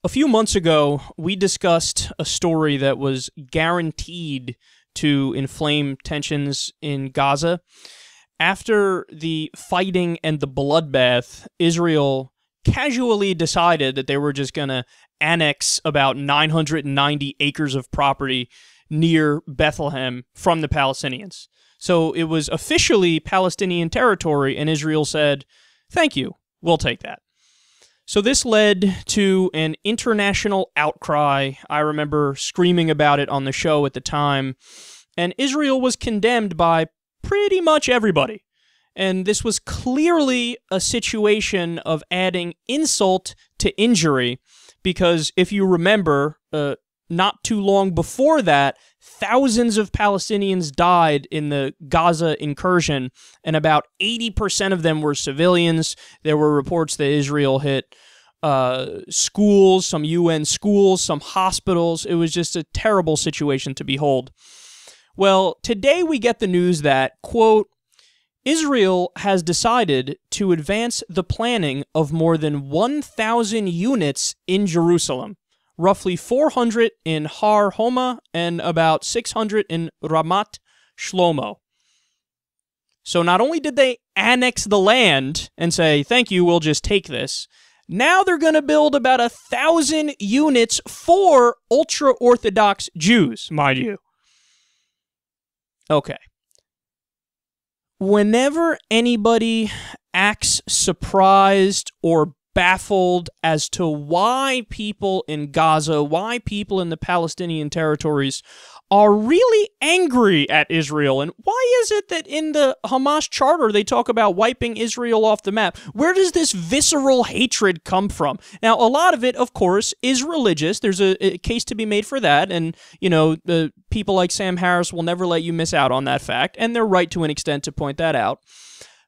A few months ago, we discussed a story that was guaranteed to inflame tensions in Gaza. After the fighting and the bloodbath, Israel casually decided that they were just going to annex about 990 acres of property near Bethlehem from the Palestinians. So it was officially Palestinian territory, and Israel said, "Thank you, we'll take that." So this led to an international outcry. I remember screaming about it on the show at the time, and Israel was condemned by pretty much everybody. And this was clearly a situation of adding insult to injury, because if you remember, not too long before that, thousands of Palestinians died in the Gaza incursion, and about 80% of them were civilians. There were reports that Israel hit schools, some UN schools, some hospitals. It was just a terrible situation to behold. Well, today we get the news that, quote, Israel has decided to advance the planning of more than 1,000 units in Jerusalem, roughly 400 in Har Homa and about 600 in Ramat Shlomo. So not only did they annex the land and say, "Thank you, we'll just take this," now they're going to build about 1,000 units for ultra-Orthodox Jews, mind you. Okay. Whenever anybody acts surprised or baffled as to why people in Gaza, why people in the Palestinian territories are really angry at Israel, and why is it that in the Hamas charter they talk about wiping Israel off the map? Where does this visceral hatred come from? Now, a lot of it, of course, is religious. There's a case to be made for that, and, you know, the people like Sam Harris will never let you miss out on that fact, and they're right to an extent to point that out.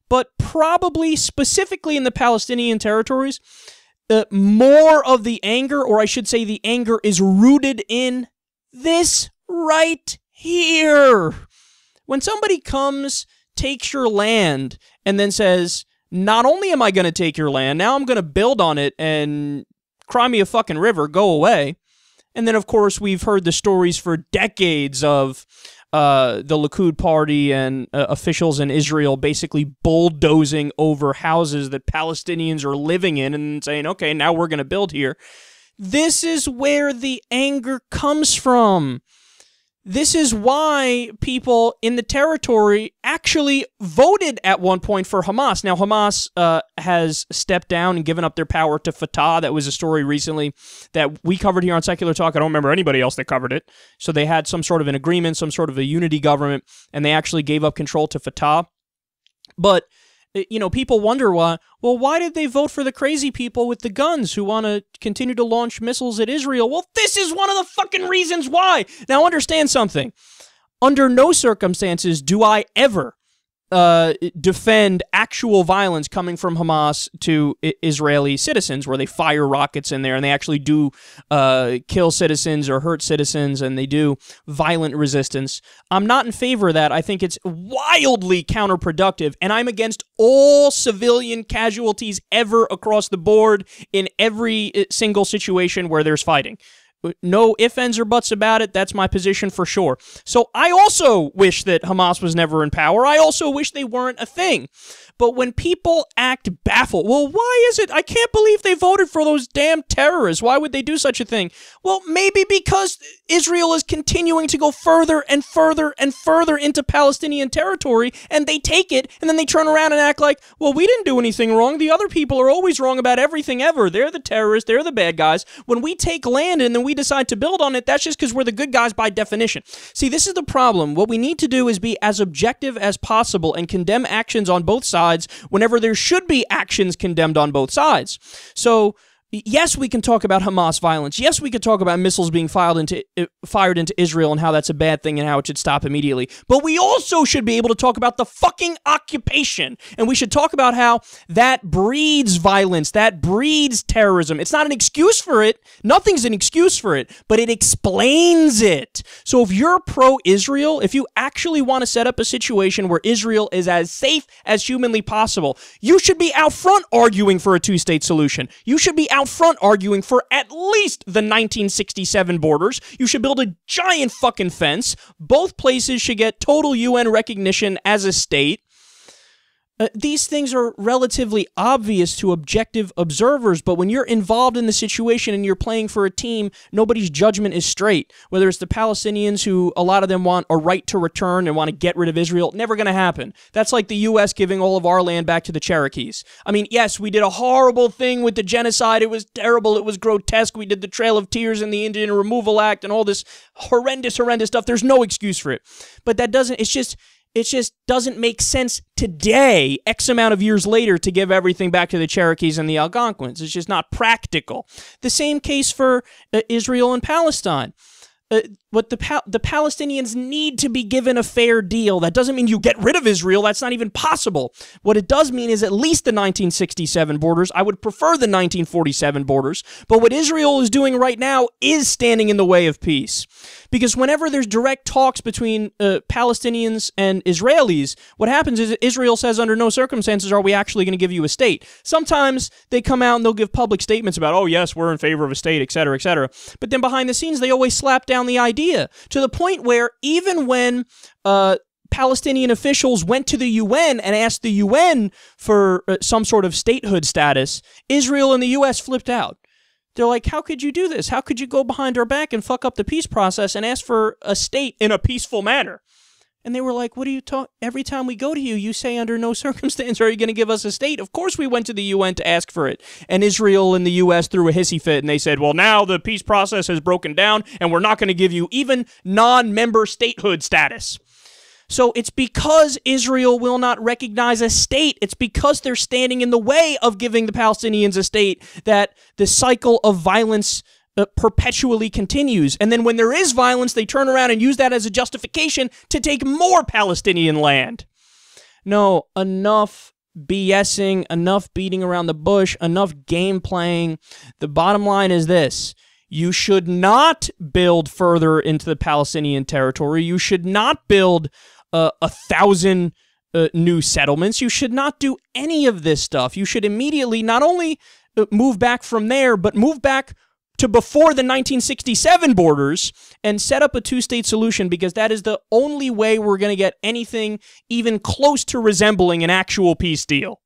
But probably specifically in the Palestinian territories, more of the anger, or I should say the anger, is rooted in this right here. When somebody comes, takes your land, and then says, not only am I going to take your land, now I'm going to build on it and cry me a fucking river, go away. And then, of course, we've heard the stories for decades of the Likud party and officials in Israel basically bulldozing over houses that Palestinians are living in and saying, okay, now we're going to build here. This is where the anger comes from. This is why people in the territory actually voted at one point for Hamas. Now, Hamas has stepped down and given up their power to Fatah. That was a story recently that we covered here on Secular Talk. I don't remember anybody else that covered it. So they had some sort of an agreement, some sort of a unity government, and they actually gave up control to Fatah. But, you know, people wonder why. Well, why did they vote for the crazy people with the guns who want to continue to launch missiles at Israel? Well, this is one of the fucking reasons why. Now, understand something. Under no circumstances do I ever defend actual violence coming from Hamas to Israeli citizens, where they fire rockets in there and they actually do kill citizens or hurt citizens, and they do violent resistance. I'm not in favor of that. I think it's wildly counterproductive, and I'm against all civilian casualties ever across the board in every single situation where there's fighting. No ifs, ands, or buts about it. That's my position for sure. So I also wish that Hamas was never in power. I also wish they weren't a thing. But when people act baffled, well, why is it? I can't believe they voted for those damn terrorists. Why would they do such a thing? Well, maybe because Israel is continuing to go further and further and further into Palestinian territory, and they take it, and then they turn around and act like, well, we didn't do anything wrong. The other people are always wrong about everything ever. They're the terrorists. They're the bad guys. When we take land and then we decide to build on it, that's just because we're the good guys by definition. See, this is the problem. What we need to do is be as objective as possible and condemn actions on both sides whenever there should be actions condemned on both sides. So, yes, we can talk about Hamas violence. Yes, we could talk about missiles being fired into Israel and how that's a bad thing and how it should stop immediately. But we also should be able to talk about the fucking occupation. And we should talk about how that breeds violence, that breeds terrorism. It's not an excuse for it. Nothing's an excuse for it, but it explains it. So if you're pro-Israel, if you actually want to set up a situation where Israel is as safe as humanly possible, you should be out front arguing for a two-state solution. You should be out front arguing for at least the 1967 borders. You should build a giant fucking fence. Both places should get total UN recognition as a state. These things are relatively obvious to objective observers, but when you're involved in the situation and you're playing for a team, nobody's judgment is straight. Whether it's the Palestinians, who a lot of them want a right to return and want to get rid of Israel, never going to happen. That's like the U.S. giving all of our land back to the Cherokees. I mean, yes, we did a horrible thing with the genocide. It was terrible. It was grotesque. We did the Trail of Tears and the Indian Removal Act and all this horrendous stuff. There's no excuse for it. But that doesn't, it just doesn't make sense today, X amount of years later, to give everything back to the Cherokees and the Algonquins. It's just not practical. The same case for Israel and Palestine. But the Palestinians need to be given a fair deal. That doesn't mean you get rid of Israel. That's not even possible. What it does mean is at least the 1967 borders. I would prefer the 1947 borders. But what Israel is doing right now is standing in the way of peace. Because whenever there's direct talks between Palestinians and Israelis, what happens is Israel says under no circumstances are we actually going to give you a state. Sometimes they come out and they'll give public statements about, oh yes, we're in favor of a state, etc., etc. But then behind the scenes, they always slap down the idea, to the point where even when Palestinian officials went to the UN and asked the UN for some sort of statehood status, Israel and the US flipped out. They're like, how could you do this? How could you go behind our back and fuck up the peace process and ask for a state in a peaceful manner? And they were like, what are you talking? Every time we go to you, you say under no circumstance are you going to give us a state. Of course we went to the UN to ask for it. And Israel and the US threw a hissy fit and they said, well, now the peace process has broken down and we're not going to give you even non-member statehood status. So it's because Israel will not recognize a state. It's because they're standing in the way of giving the Palestinians a state that the cycle of violence perpetually continues. And then when there is violence, they turn around and use that as a justification to take more Palestinian land. No, enough BSing, enough beating around the bush, enough game playing. The bottom line is this. You should not build further into the Palestinian territory. You should not build 1,000 new settlements. You should not do any of this stuff. You should immediately not only move back from there, but move back to before the 1967 borders and set up a two-state solution, because that is the only way we're going to get anything even close to resembling an actual peace deal.